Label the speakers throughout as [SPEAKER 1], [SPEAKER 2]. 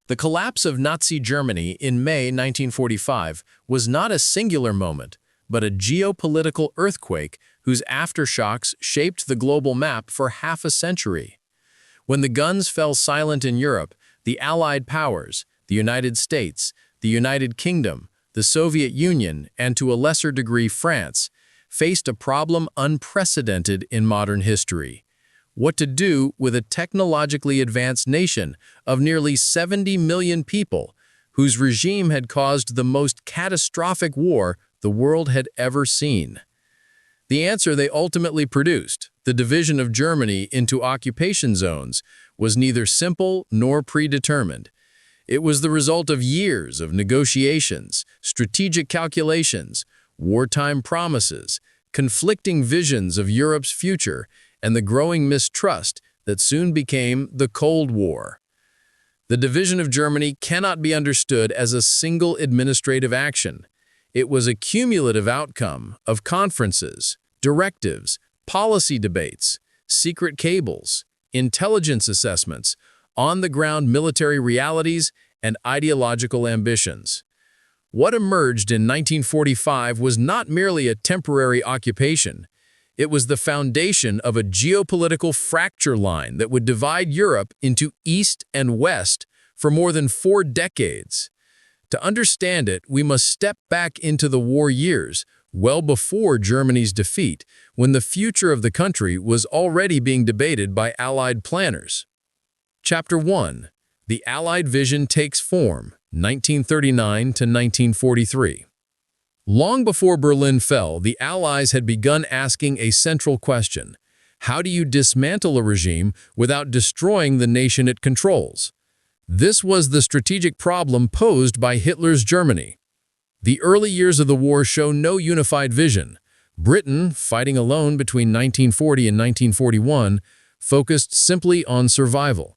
[SPEAKER 1] The collapse of Nazi Germany in May 1945 was not a singular moment, but a geopolitical earthquake whose aftershocks shaped the global map for half a century. When the guns fell silent in Europe, the Allied powers, the United States, the United Kingdom, the Soviet Union, and to a lesser degree France, faced a problem unprecedented in modern history: what to do with a technologically advanced nation of nearly 70 million people, whose regime had caused the most catastrophic war the world had ever seen. The answer they ultimately produced, the division of Germany into occupation zones, was neither simple nor predetermined. It was the result of years of negotiations, strategic calculations, wartime promises, conflicting visions of Europe's future, and the growing mistrust that soon became the Cold War. The division of Germany cannot be understood as a single administrative action. It was a cumulative outcome of conferences, directives, policy debates, secret cables, intelligence assessments, on-the-ground military realities, and ideological ambitions. What emerged in 1945 was not merely a temporary occupation. It was the foundation of a geopolitical fracture line that would divide Europe into East and West for more than 4 decades. To understand it, we must step back into the war years, well before Germany's defeat, when the future of the country was already being debated by Allied planners. Chapter 1. The Allied Vision Takes Form, 1939 to 1943. Long before Berlin fell, the Allies had begun asking a central question: how do you dismantle a regime without destroying the nation it controls? This was the strategic problem posed by Hitler's Germany. The early years of the war show no unified vision. Britain, fighting alone between 1940 and 1941, focused simply on survival.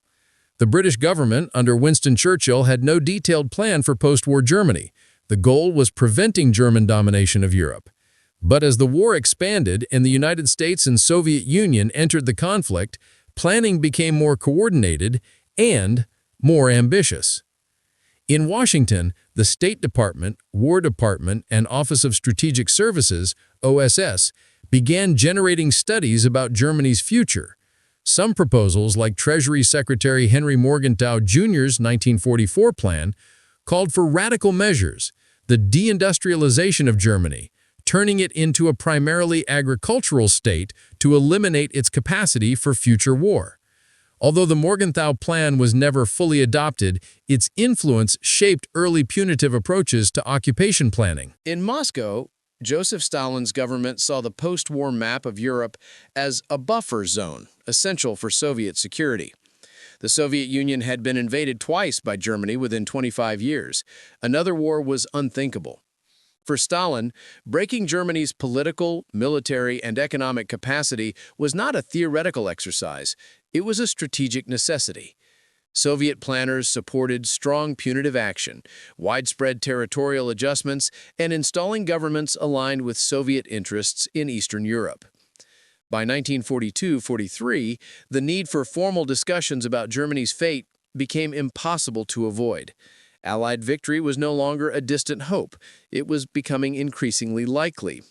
[SPEAKER 1] The British government, under Winston Churchill, had no detailed plan for post-war Germany. The goal was preventing German domination of Europe. But as the war expanded and the United States and Soviet Union entered the conflict, planning became more coordinated and more ambitious. In Washington, the State Department, War Department, and Office of Strategic Services, OSS, began generating studies about Germany's future. Some proposals, like Treasury Secretary Henry Morgenthau Jr.'s 1944 plan, called for radical measures: the deindustrialization of Germany, turning it into a primarily agricultural state to eliminate its capacity for future war. Although the Morgenthau Plan was never fully adopted, its influence shaped early punitive approaches to occupation planning. In Moscow, Joseph Stalin's government saw the post-war map of Europe as a buffer zone, essential for Soviet security. The Soviet Union had been invaded twice by Germany within 25 years. Another war was unthinkable. For Stalin, breaking Germany's political, military, and economic capacity was not a theoretical exercise. It was a strategic necessity. Soviet planners supported strong punitive action, widespread territorial adjustments, and installing governments aligned with Soviet interests in Eastern Europe. By 1942-43, the need for formal discussions about Germany's fate became impossible to avoid. Allied victory was no longer a distant hope. It was becoming increasingly likely.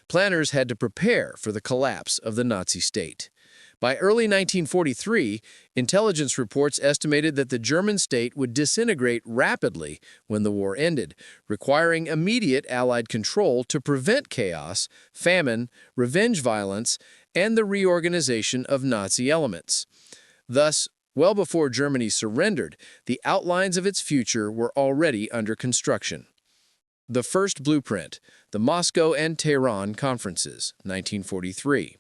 [SPEAKER 1] Planners had to prepare for the collapse of the Nazi state. By early 1943, intelligence reports estimated that the German state would disintegrate rapidly when the war ended, requiring immediate Allied control to prevent chaos, famine, revenge violence, and the reorganization of Nazi elements. Thus, well before Germany surrendered, the outlines of its future were already under construction. The first blueprint, the Moscow and Tehran Conferences, 1943.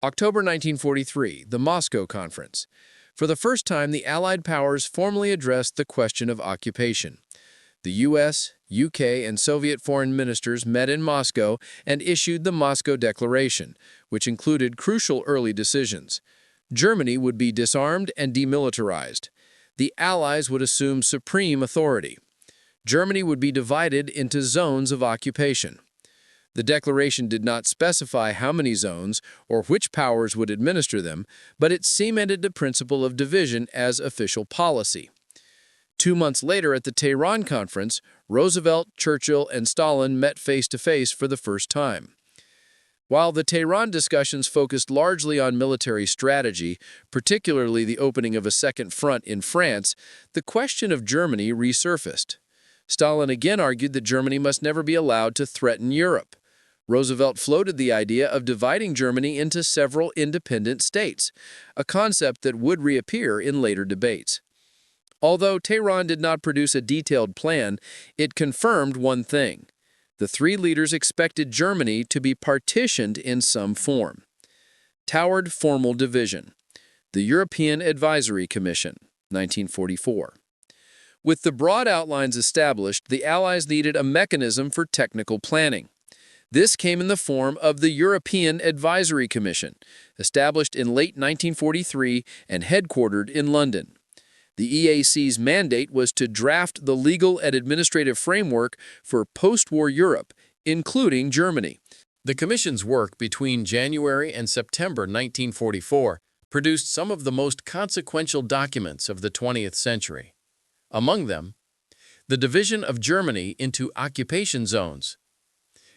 [SPEAKER 1] October 1943, the Moscow Conference. For the first time, the Allied powers formally addressed the question of occupation. The U.S., U.K., and Soviet foreign ministers met in Moscow and issued the Moscow Declaration, which included crucial early decisions. Germany would be disarmed and demilitarized. The Allies would assume supreme authority. Germany would be divided into zones of occupation. The declaration did not specify how many zones or which powers would administer them, but it cemented the principle of division as official policy.
[SPEAKER 2] 2 months later at the Tehran Conference, Roosevelt, Churchill, and Stalin met face-to-face for the first time. While the Tehran discussions focused largely on military strategy, particularly the opening of a second front in France, the question of Germany resurfaced. Stalin again argued that Germany must never be allowed to threaten Europe. Roosevelt floated the idea of dividing Germany into several independent states, a concept that would reappear in later debates. Although Tehran did not produce a detailed plan, it confirmed one thing. The three leaders expected Germany to be partitioned in some form. Towered Formal Division. The European Advisory Commission, 1944. With the broad outlines established, the Allies needed a mechanism for technical planning. This came in the form of the European Advisory Commission, established in late 1943 and headquartered in London. The EAC's mandate was to draft the legal and administrative framework for post-war Europe, including Germany.
[SPEAKER 1] The Commission's work between January and September 1944 produced some of the most consequential documents of the 20th century. Among them, the division of Germany into occupation zones.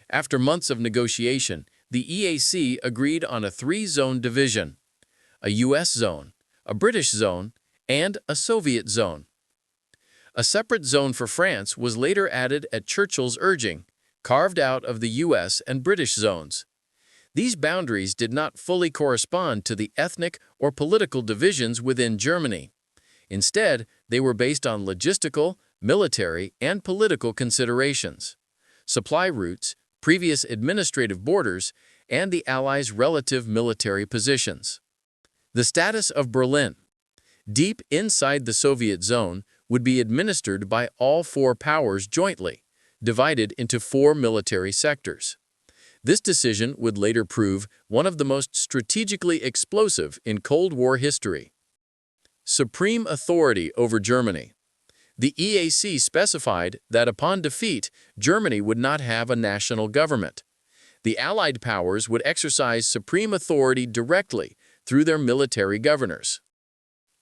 [SPEAKER 1] After months of negotiation, the EAC agreed on a three-zone division: a U.S. zone, a British zone, and a Soviet zone. A separate zone for France was later added at Churchill's urging, carved out of the U.S. and British zones. These boundaries did not fully correspond to the ethnic or political divisions within Germany. Instead, they were based on logistical, military, and political considerations, supply routes, previous administrative borders, and the Allies' relative military positions. The status of Berlin, deep inside the Soviet zone, would be administered by all four powers jointly, divided into four military sectors. This decision would later prove one of the most strategically explosive in Cold War history. Supreme authority over Germany. The EAC specified that upon defeat, Germany would not have a national government. The Allied powers would exercise supreme authority directly through their military governors.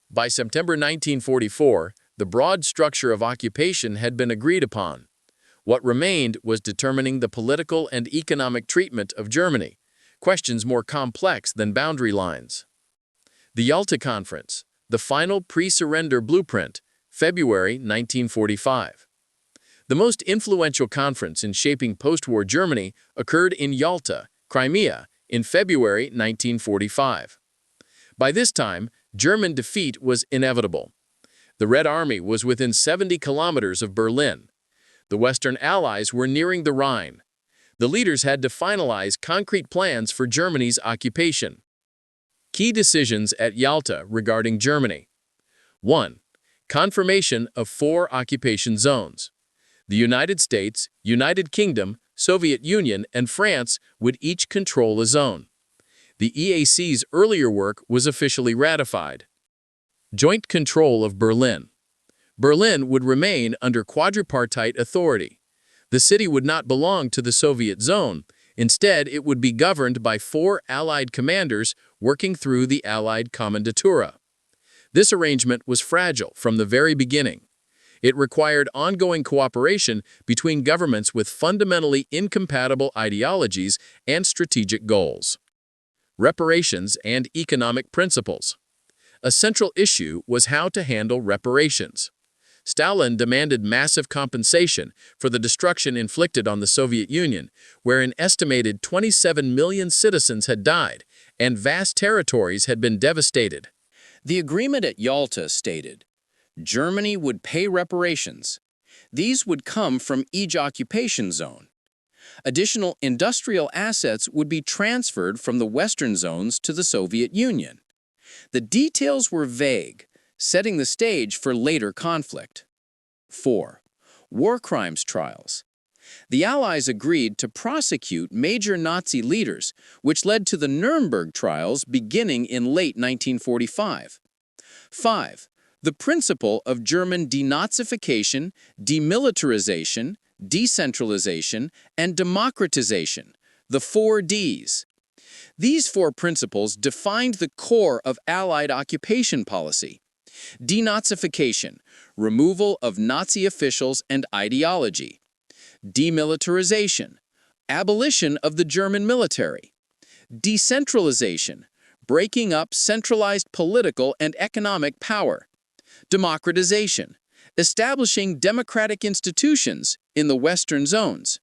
[SPEAKER 1] By September 1944, the broad structure of occupation had been agreed upon. What remained was determining the political and economic treatment of Germany, questions more complex than boundary lines. The Yalta Conference, the final pre-surrender blueprint, February 1945. The most influential conference in shaping post-war Germany occurred in Yalta, Crimea, in February 1945. By this time, German defeat was inevitable. The Red Army was within 70 kilometers of Berlin. The Western Allies were nearing the Rhine. The leaders had to finalize concrete plans for Germany's occupation. Key decisions at Yalta regarding Germany. 1. Confirmation of 4 occupation zones. The United States, United Kingdom, Soviet Union, and France would each control a zone. The EAC's earlier work was officially ratified. Joint control of Berlin. Berlin would remain under quadripartite authority. The city would not belong to the Soviet zone. Instead, it would be governed by 4 Allied commanders working through the Allied Kommandatura. This arrangement was fragile from the very beginning. It required ongoing cooperation between governments with fundamentally incompatible ideologies and strategic goals. Reparations and economic principles. A central issue was how to handle reparations. Stalin demanded massive compensation for the destruction inflicted on the Soviet Union, where an estimated 27 million citizens had died and vast territories had been devastated.
[SPEAKER 3] The agreement at Yalta stated, Germany would pay reparations. These would come from each occupation zone. Additional industrial assets would be transferred from the Western zones to the Soviet Union. The details were vague, setting the stage for later conflict. 4. War crimes trials. The Allies agreed to prosecute major Nazi leaders, which led to the Nuremberg trials beginning in late 1945. 5. The principle of German denazification, demilitarization, decentralization, and democratization, the 4 Ds. These 4 principles defined the core of Allied occupation policy. Denazification, removal of Nazi officials and ideology. Demilitarization, abolition of the German military. Decentralization, breaking up centralized political and economic power. Democratization, establishing democratic institutions in the Western zones.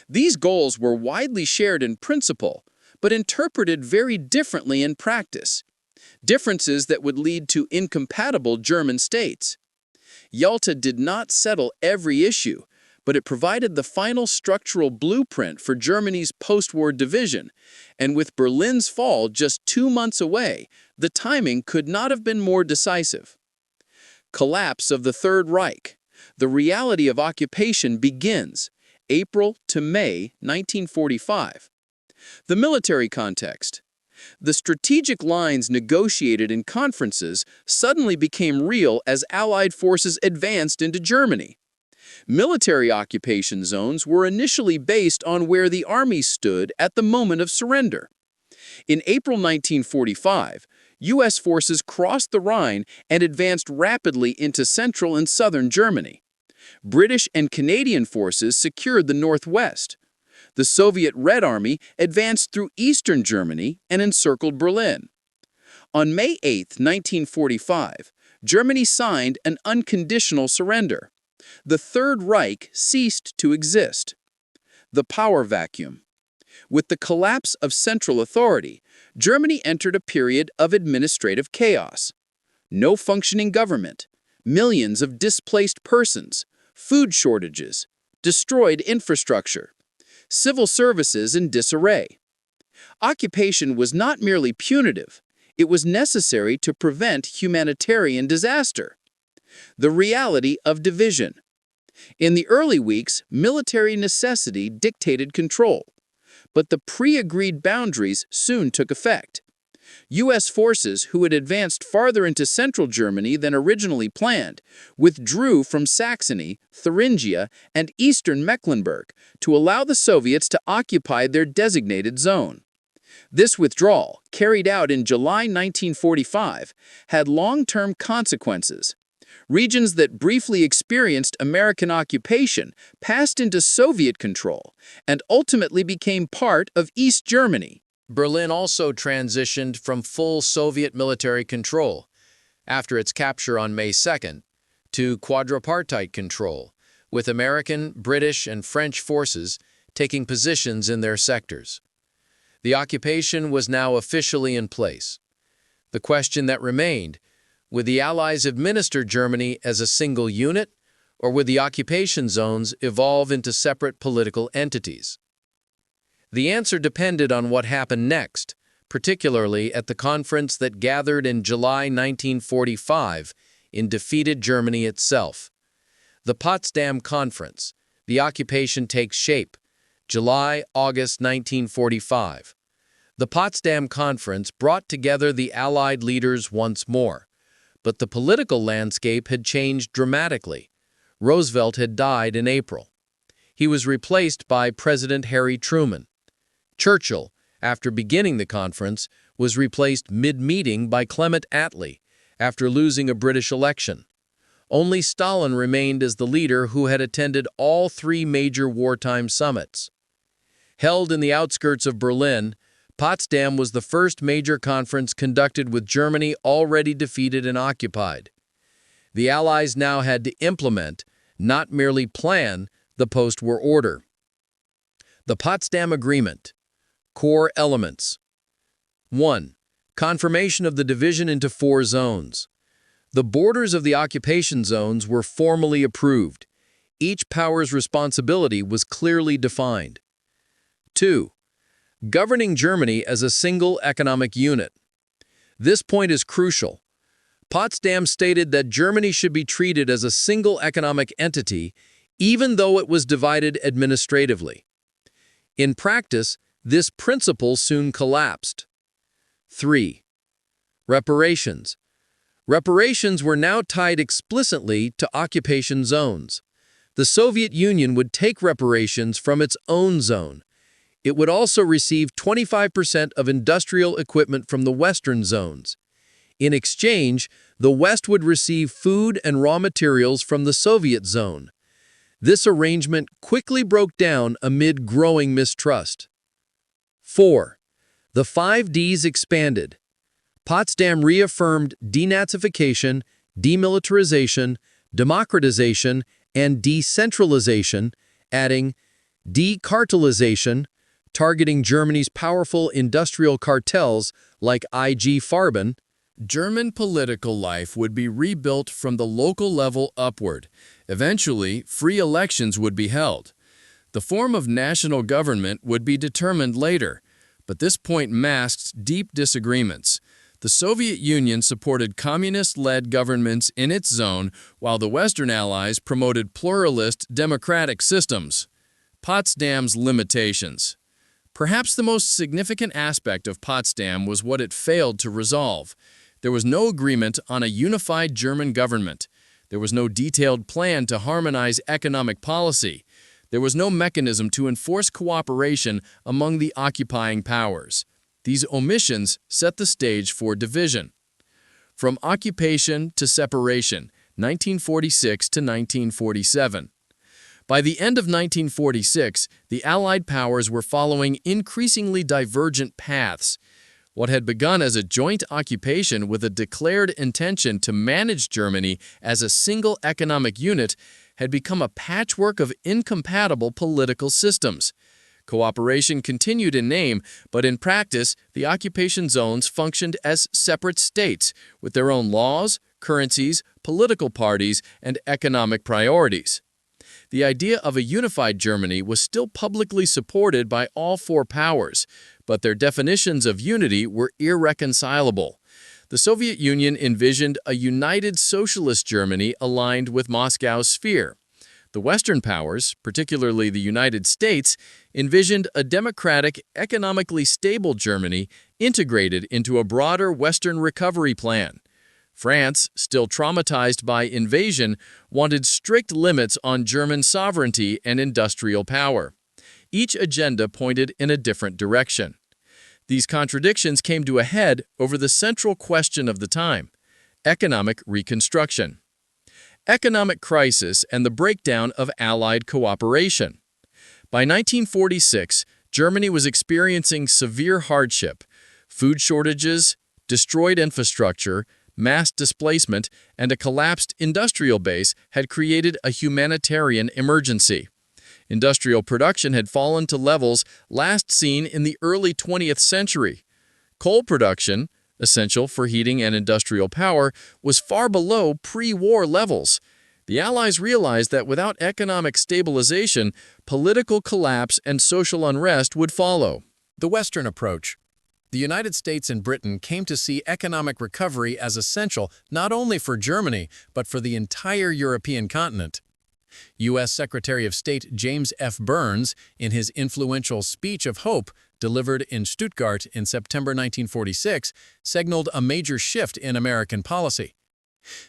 [SPEAKER 3] These goals were widely shared in principle, but interpreted very differently in practice. Differences that would lead to incompatible German states. Yalta did not settle every issue, but it provided the final structural blueprint for Germany's post-war division, and with Berlin's fall just 2 months away, the timing could not have been more decisive. Collapse of the Third Reich. The reality of occupation begins, April to May 1945. The military context. The strategic lines negotiated in conferences suddenly became real as Allied forces advanced into Germany. Military occupation zones were initially based on where the army stood at the moment of surrender. In April 1945, U.S. forces crossed the Rhine and advanced rapidly into central and southern Germany. British and Canadian forces secured the northwest. The Soviet Red Army advanced through eastern Germany and encircled Berlin. On May 8, 1945, Germany signed an unconditional surrender. The Third Reich ceased to exist. The power vacuum. With the collapse of central authority, Germany entered a period of administrative chaos. No functioning government, millions of displaced persons, food shortages, destroyed infrastructure, civil services in disarray. Occupation was not merely punitive, it was necessary to prevent humanitarian disaster. The reality of division. In the early weeks, military necessity dictated control, but the pre-agreed boundaries soon took effect. U.S. forces, who had advanced farther into central Germany than originally planned, withdrew from Saxony, Thuringia, and eastern Mecklenburg to allow the Soviets to occupy their designated zone. This withdrawal, carried out in July 1945, had long-term consequences. Regions that briefly experienced American occupation passed into Soviet control and ultimately became part of East Germany.
[SPEAKER 1] Berlin also transitioned from full Soviet military control, after its capture on May 2nd, to quadripartite control, with American, British, and French forces taking positions in their sectors. The occupation was now officially in place. The question that remained: would the Allies administer Germany as a single unit, or would the occupation zones evolve into separate political entities? The answer depended on what happened next, particularly at the conference that gathered in July 1945 in defeated Germany itself. The Potsdam Conference. The occupation takes shape, July-August 1945. The Potsdam Conference brought together the Allied leaders once more. But the political landscape had changed dramatically. Roosevelt had died in April. He was replaced by President Harry Truman. Churchill, after beginning the conference, was replaced mid-meeting by Clement Attlee, after losing a British election. Only Stalin remained as the leader who had attended all 3 major wartime summits. Held in the outskirts of Berlin, Potsdam was the first major conference conducted with Germany already defeated and occupied. The Allies now had to implement, not merely plan, the post-war order. The Potsdam Agreement. Core elements. 1. Confirmation of the division into 4 zones. The borders of the occupation zones were formally approved. Each power's responsibility was clearly defined. 2. Governing Germany as a single economic unit. This point is crucial. Potsdam stated that Germany should be treated as a single economic entity, even though it was divided administratively. In practice, this principle soon collapsed. 3. Reparations. Reparations were now tied explicitly to occupation zones. The Soviet Union would take reparations from its own zone. It would also receive 25% of industrial equipment from the Western zones.
[SPEAKER 2] In exchange, the West would receive food and raw materials from the Soviet zone. This arrangement quickly broke down amid growing mistrust. 4. The 5 Ds expanded. Potsdam reaffirmed denazification, demilitarization, democratization, and decentralization, adding decartelization, targeting Germany's powerful industrial cartels like IG Farben.
[SPEAKER 1] German political life would be rebuilt from the local level upward. Eventually, free elections would be held. The form of national government would be determined later, but this point masked deep disagreements. The Soviet Union supported communist-led governments in its zone, while the Western Allies promoted pluralist, democratic systems. Potsdam's limitations. Perhaps the most significant aspect of Potsdam was what it failed to resolve. There was no agreement on a unified German government. There was no detailed plan to harmonize economic policy. There was no mechanism to enforce cooperation among the occupying powers. These omissions set the stage for division. From occupation to separation, 1946 to 1947. By the end of 1946, the Allied powers were following increasingly divergent paths. What had begun as a joint occupation with a declared intention to manage Germany as a single economic unit had become a patchwork of incompatible political systems. Cooperation continued in name, but in practice, the occupation zones functioned as separate states with their own laws, currencies, political parties, and economic priorities. The idea of a unified Germany was still publicly supported by all 4 powers, but their definitions of unity were irreconcilable. The Soviet Union envisioned a united socialist Germany aligned with Moscow's sphere. The Western powers, particularly the United States, envisioned a democratic, economically stable Germany integrated into a broader Western recovery plan. France, still traumatized by invasion, wanted strict limits on German sovereignty and industrial power. Each agenda pointed in a different direction. These contradictions came to a head over the central question of the time: economic reconstruction. Economic crisis and the breakdown of Allied cooperation. By 1946, Germany was experiencing severe hardship. Food shortages, destroyed infrastructure, mass displacement, and a collapsed industrial base had created a humanitarian emergency. Industrial production had fallen to levels last seen in the early 20th century. Coal production, essential for heating and industrial power, was far below pre-war levels. The Allies realized that without economic stabilization, political collapse and social unrest would follow. The Western approach. The United States and Britain came to see economic recovery as essential not only for Germany, but for the entire European continent. U.S. Secretary of State James F. Burns, in his influential Speech of Hope, delivered in Stuttgart in September 1946, signaled a major shift in American policy.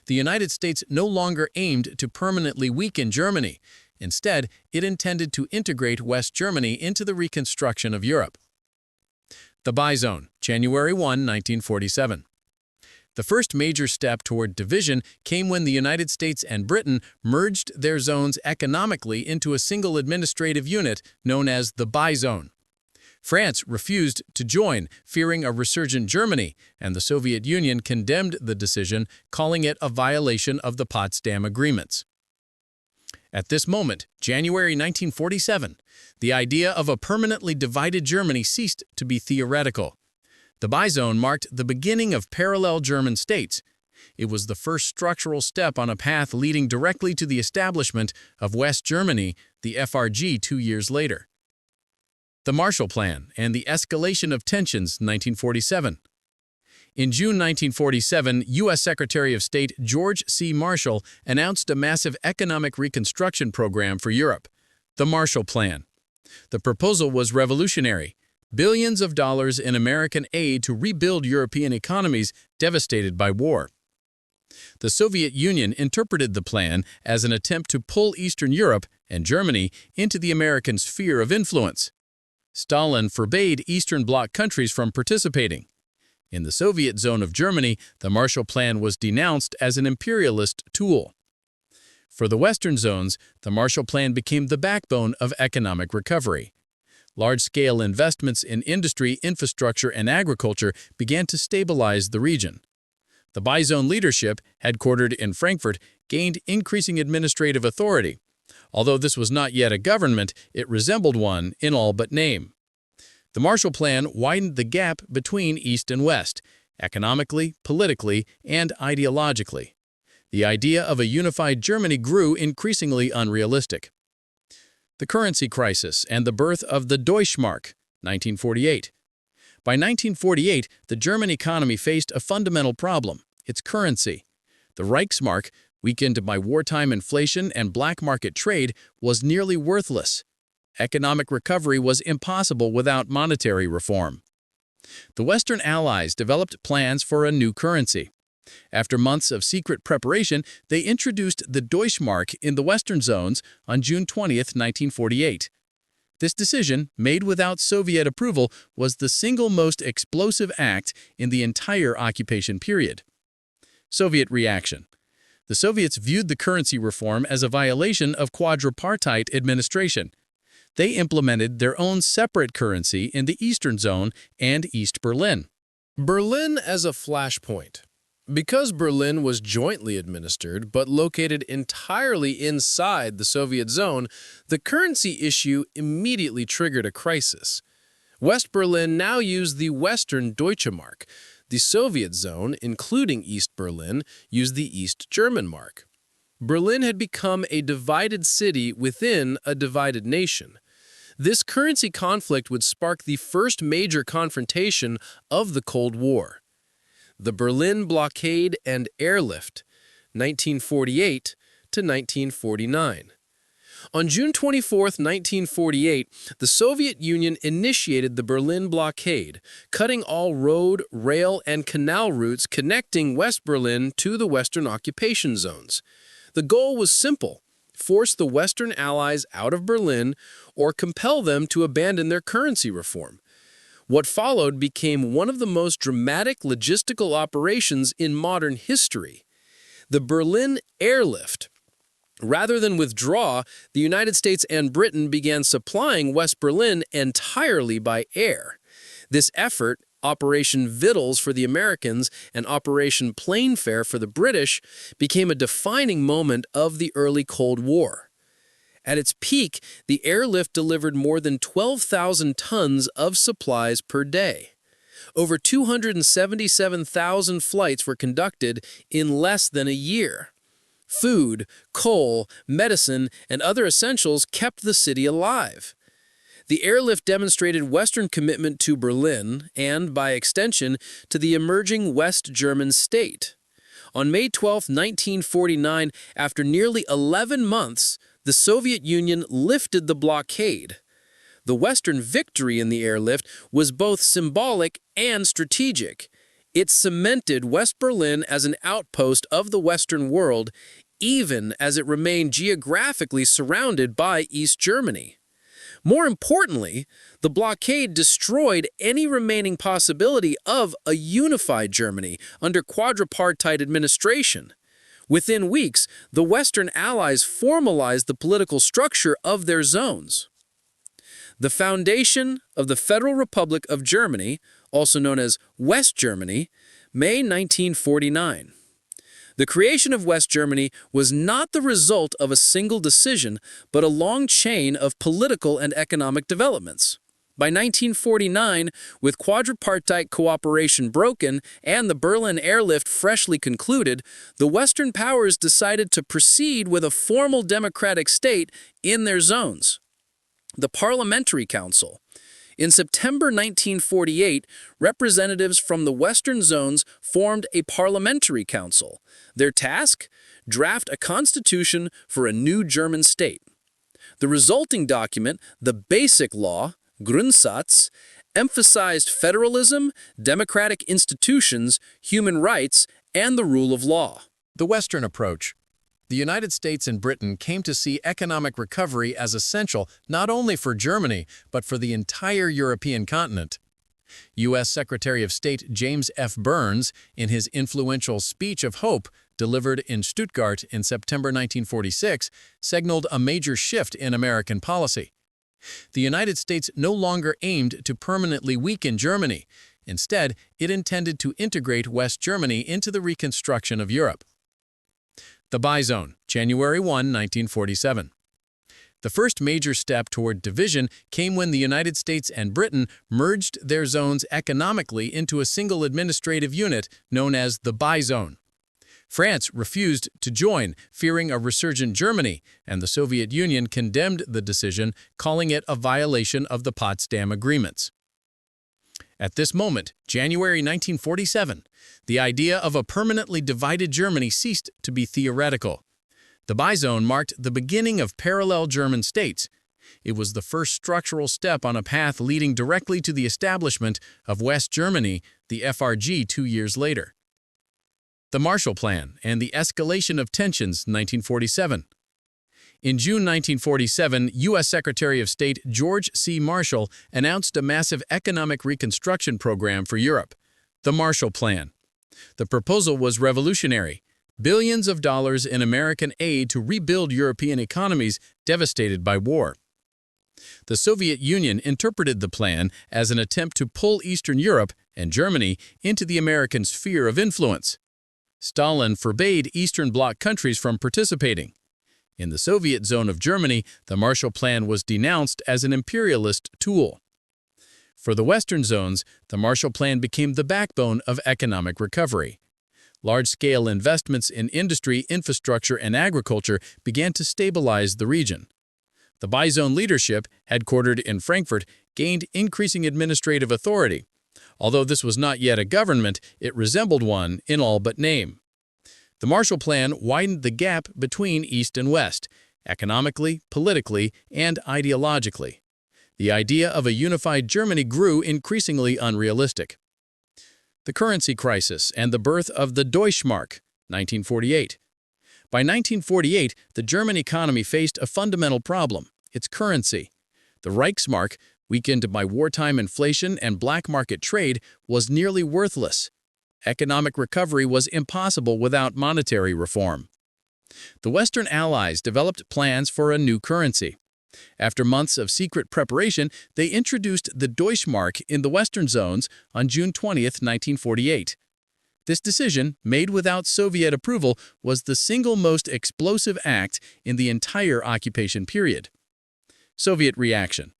[SPEAKER 1] The United States no longer aimed to permanently weaken Germany. Instead, it intended to integrate West Germany into the reconstruction of Europe. The Bizone, January 1, 1947. The first major step toward division came when the United States and Britain merged their zones economically into a single administrative unit known as the Bizone. France refused to join, fearing a resurgent Germany, and the Soviet Union condemned the decision, calling it a violation of the Potsdam Agreements. At this moment, January 1947, the idea of a permanently divided Germany ceased to be theoretical. The Bizone marked the beginning of parallel German states. It was the first structural step on a path leading directly to the establishment of West Germany, the FRG, 2 years later. The Marshall Plan and the escalation of tensions, 1947. In June 1947, U.S. Secretary of State George C. Marshall announced a massive economic reconstruction program for Europe, the Marshall Plan. The proposal was revolutionary: billions of dollars in American aid to rebuild European economies devastated by war. The Soviet Union interpreted the plan as an attempt to pull Eastern Europe and Germany into the American sphere of influence. Stalin forbade Eastern Bloc countries from participating. In the Soviet zone of Germany, the Marshall Plan was denounced as an imperialist tool. For the Western zones, the Marshall Plan became the backbone of economic recovery. Large-scale investments in industry, infrastructure, and agriculture began to stabilize the region. The bizone leadership, headquartered in Frankfurt, gained increasing administrative authority. Although this was not yet a government, it resembled one in all but name. The Marshall Plan widened the gap between East and West, economically, politically, and ideologically. The idea of a unified Germany grew increasingly unrealistic. The currency crisis and the birth of the Deutschmark, 1948. By 1948, the German economy faced a fundamental problem: its currency. The Reichsmark, weakened by wartime inflation and black market trade, was nearly worthless. Economic recovery was impossible without monetary reform. The Western Allies developed plans for a new currency. After months of secret preparation, they introduced the Deutschmark in the Western zones on June 20, 1948. This decision, made without Soviet approval, was the single most explosive act in the entire occupation period. Soviet reaction. The Soviets viewed the currency reform as a violation of quadripartite administration. They implemented their own separate currency in the Eastern Zone and East Berlin.
[SPEAKER 2] Berlin as a flashpoint. Because Berlin was jointly administered but located entirely inside the Soviet zone, the currency issue immediately triggered a crisis. West Berlin now used the Western Deutsche Mark. The Soviet zone, including East Berlin, used the East German Mark. Berlin had become a divided city within a divided nation. This currency conflict would spark the first major confrontation of the Cold War. The Berlin Blockade and Airlift, 1948 to 1949. On June 24, 1948, the Soviet Union initiated the Berlin Blockade, cutting all road, rail, and canal routes connecting West Berlin to the Western occupation zones. The goal was simple: force the Western Allies out of Berlin or compel them to abandon their currency reform. What followed became one of the most dramatic logistical operations in modern history. The Berlin Airlift. Rather than withdraw, the United States and Britain began supplying West Berlin entirely by air. This effort, Operation Vittles for the Americans and Operation Plainfare for the British, became a defining moment of the early Cold War. At its peak, the airlift delivered more than 12,000 tons of supplies per day. Over 277,000 flights were conducted in less than a year. Food, coal, medicine, and other essentials kept the city alive. The airlift demonstrated Western commitment to Berlin and, by extension, to the emerging West German state. On May 12, 1949, after nearly 11 months, the Soviet Union lifted the blockade. The Western victory in the airlift was both symbolic and strategic. It cemented West Berlin as an outpost of the Western world, even as it remained geographically surrounded by East Germany. More importantly, the blockade destroyed any remaining possibility of a unified Germany under quadripartite administration. Within weeks, the Western Allies formalized the political structure of their zones. The foundation of the Federal Republic of Germany, also known as West Germany, May 1949. The creation of West Germany was not the result of a single decision, but a long chain of political and economic developments. By 1949, with quadripartite cooperation broken and the Berlin airlift freshly concluded, the Western powers decided to proceed with a formal democratic state in their zones. The Parliamentary Council. In September 1948, representatives from the Western zones formed a parliamentary council. Their task? Draft a constitution for a new German state. The resulting document, the Basic Law, Grundsatz, emphasized federalism, democratic institutions, human rights, and the rule of law.
[SPEAKER 1] The Western approach. The United States and Britain came to see economic recovery as essential not only for Germany, but for the entire European continent. U.S. Secretary of State James F. Burns, in his influential Speech of Hope delivered in Stuttgart in September 1946, signaled a major shift in American policy. The United States no longer aimed to permanently weaken Germany. Instead, it intended to integrate West Germany into the reconstruction of Europe. The Buy Zone, January 1, 1947. The first major step toward division came when the United States and Britain merged their zones economically into a single administrative unit known as the Buy Zone. France refused to join, fearing a resurgent Germany, and the Soviet Union condemned the decision, calling it a violation of the Potsdam Agreements. At this moment, January 1947, the idea of a permanently divided Germany ceased to be theoretical. The Buy Zone marked the beginning of parallel German states. It was the first structural step on a path leading directly to the establishment of West Germany, the FRG, 2 years later. The Marshall Plan and the escalation of tensions, 1947. In June 1947, U.S. Secretary of State George C. Marshall announced a massive economic reconstruction program for Europe, the Marshall Plan. The proposal was revolutionary. Billions of dollars in American aid to rebuild European economies devastated by war. The Soviet Union interpreted the plan as an attempt to pull Eastern Europe and Germany into the American sphere of influence. Stalin forbade Eastern Bloc countries from participating. In the Soviet zone of Germany, the Marshall Plan was denounced as an imperialist tool. For the Western zones, the Marshall Plan became the backbone of economic recovery. Large-scale investments in industry, infrastructure, and agriculture began to stabilize the region. The Buy Zone leadership, headquartered in Frankfurt, gained increasing administrative authority. Although this was not yet a government, it resembled one in all but name. The Marshall Plan widened the gap between East and West, economically, politically, and ideologically. The idea of a unified Germany grew increasingly unrealistic. The currency crisis and the birth of the Deutschmark, 1948. By 1948, the German economy faced a fundamental problem, its currency. The Reichsmark, weakened by wartime inflation and black market trade, was nearly worthless. Economic recovery was impossible without monetary reform. The Western Allies developed plans for a new currency. After months of secret preparation, they introduced the Deutschmark in the Western zones on June 20, 1948. This decision, made without Soviet approval, was the single most explosive act in the entire occupation period. Soviet reaction.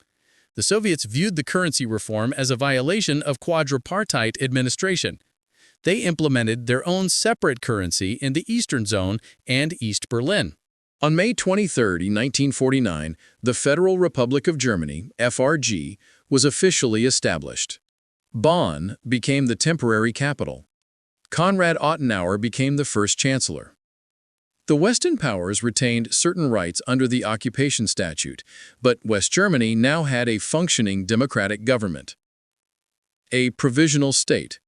[SPEAKER 1] The Soviets viewed the currency reform as a violation of quadripartite administration. They implemented their own separate currency in the Eastern Zone and East Berlin.
[SPEAKER 2] On May 23, 1949, the Federal Republic of Germany, FRG, was officially established. Bonn became the temporary capital. Konrad Adenauer became the first chancellor. The Western powers retained certain rights under the occupation statute, but West Germany now had a functioning democratic government. A provisional state.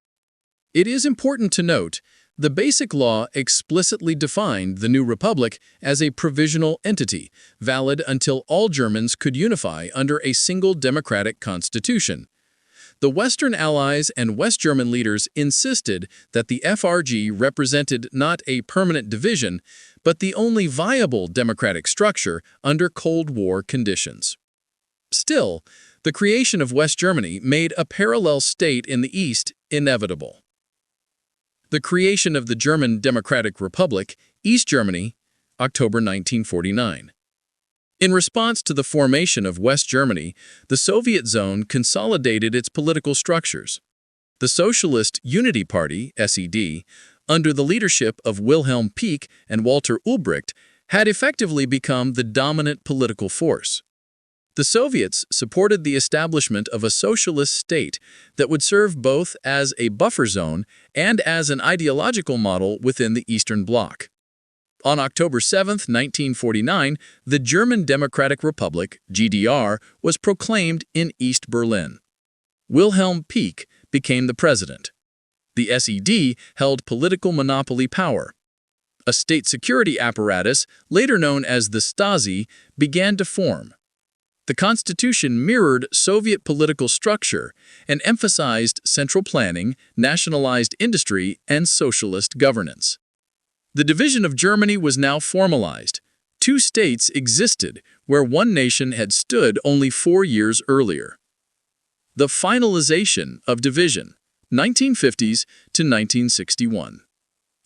[SPEAKER 2] It is important to note, the Basic Law explicitly defined the new republic as a provisional entity, valid until all Germans could unify under a single democratic constitution. The Western Allies and West German leaders insisted that the FRG represented not a permanent division, but the only viable democratic structure under Cold War conditions. Still, the creation of West Germany made a parallel state in the East inevitable. The creation of the German Democratic Republic, East Germany, October 1949. In response to the formation of West Germany, the Soviet zone consolidated its political structures. The Socialist Unity Party, SED, under the leadership of Wilhelm Pieck and Walter Ulbricht, had effectively become the dominant political force. The Soviets supported the establishment of a socialist state that would serve both as a buffer zone and as an ideological model within the Eastern Bloc. On October 7, 1949, the German Democratic Republic, GDR, was proclaimed in East Berlin. Wilhelm Pieck became the president. The SED held political monopoly power. A state security apparatus, later known as the Stasi, began to form. The Constitution mirrored Soviet political structure and emphasized central planning, nationalized industry, and socialist governance. The division of Germany was now formalized. Two states existed where one nation had stood only 4 years earlier. The finalization of division, 1950s to 1961.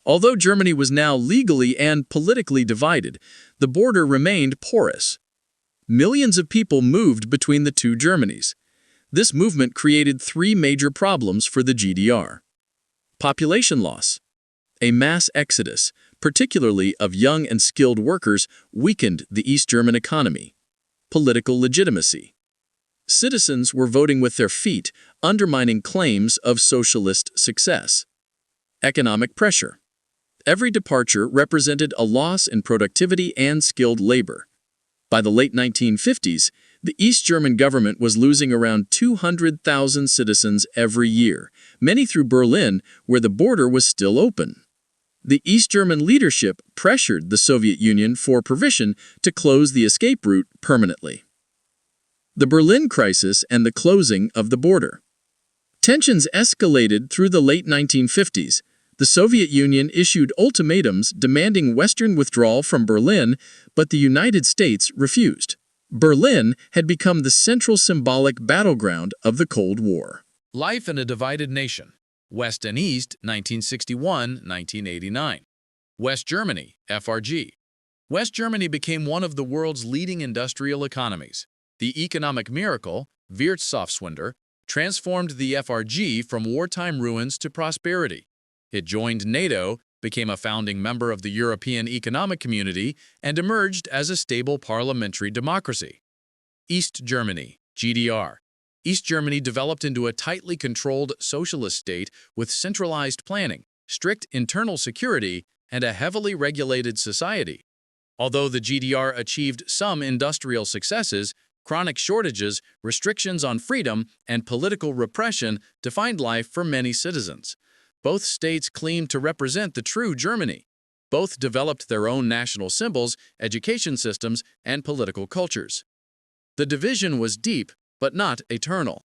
[SPEAKER 2] Although Germany was now legally and politically divided, the border remained porous. Millions of people moved between the two Germanys. This movement created 3 major problems for the GDR. Population loss. A mass exodus, particularly of young and skilled workers, weakened the East German economy. Political legitimacy. Citizens were voting with their feet, undermining claims of socialist success. Economic pressure. Every departure represented a loss in productivity and skilled labor. By the late 1950s, the East German government was losing around 200,000 citizens every year, many through Berlin, where the border was still open. The East German leadership pressured the Soviet Union for permission to close the escape route permanently. The Berlin crisis and the closing of the border. Tensions escalated through the late 1950s. The Soviet Union issued ultimatums demanding Western withdrawal from Berlin, but the United States refused. Berlin had become the central symbolic battleground of the Cold War.
[SPEAKER 1] Life in a Divided Nation. West and East, 1961-1989. West Germany, FRG. West Germany became one of the world's leading industrial economies. The economic miracle, Wirtschaftswunder, transformed the FRG from wartime ruins to prosperity. It joined NATO, became a founding member of the European Economic Community, and emerged as a stable parliamentary democracy. East Germany, GDR. East Germany developed into a tightly controlled socialist state with centralized planning, strict internal security, and a heavily regulated society. Although the GDR achieved some industrial successes, chronic shortages, restrictions on freedom, and political repression defined life for many citizens. Both states claimed to represent the true Germany. Both developed their own national symbols, education systems, and political cultures. The division was deep, but not eternal.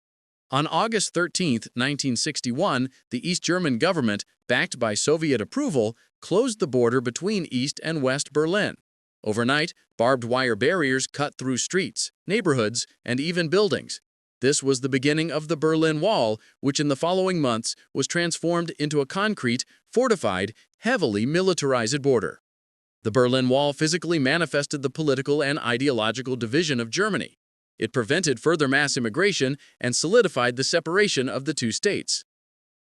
[SPEAKER 1] On August 13, 1961, the East German government, backed by Soviet approval, closed the border between East and West Berlin. Overnight, barbed wire barriers cut through streets, neighborhoods, and even buildings. This was the beginning of the Berlin Wall, which in the following months was transformed into a concrete, fortified, heavily militarized border. The Berlin Wall physically manifested the political and ideological division of Germany. It prevented further mass immigration and solidified the separation of the two states.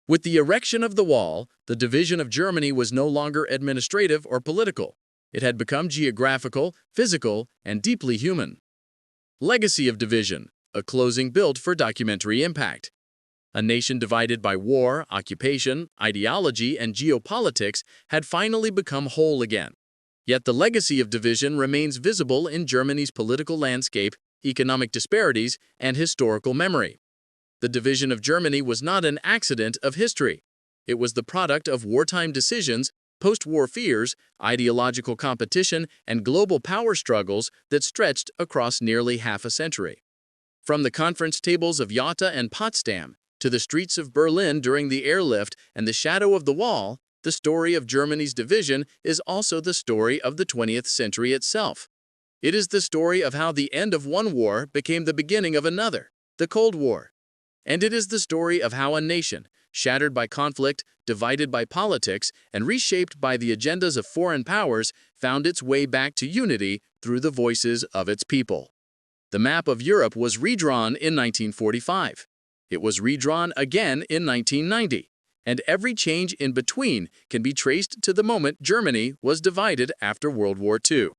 [SPEAKER 1] With the erection of the wall, the division of Germany was no longer administrative or political. It had become geographical, physical, and deeply human. Legacy of division. A closing built for documentary impact. A nation divided by war, occupation, ideology, and geopolitics had finally become whole again. Yet the legacy of division remains visible in Germany's political landscape, economic disparities, and historical memory. The division of Germany was not an accident of history. It was the product of wartime decisions, post-war fears, ideological competition, and global power struggles that stretched across nearly half a century. From the conference tables of Yalta and Potsdam to the streets of Berlin during the airlift and the shadow of the wall, the story of Germany's division is also the story of the 20th century itself. It is the story of how the end of one war became the beginning of another, the Cold War. And it is the story of how a nation, shattered by conflict, divided by politics, and reshaped by the agendas of foreign powers, found its way back to unity through the voices of its people. The map of Europe was redrawn in 1945. It was redrawn again in 1990, and every change in between can be traced to the moment Germany was divided after World War II.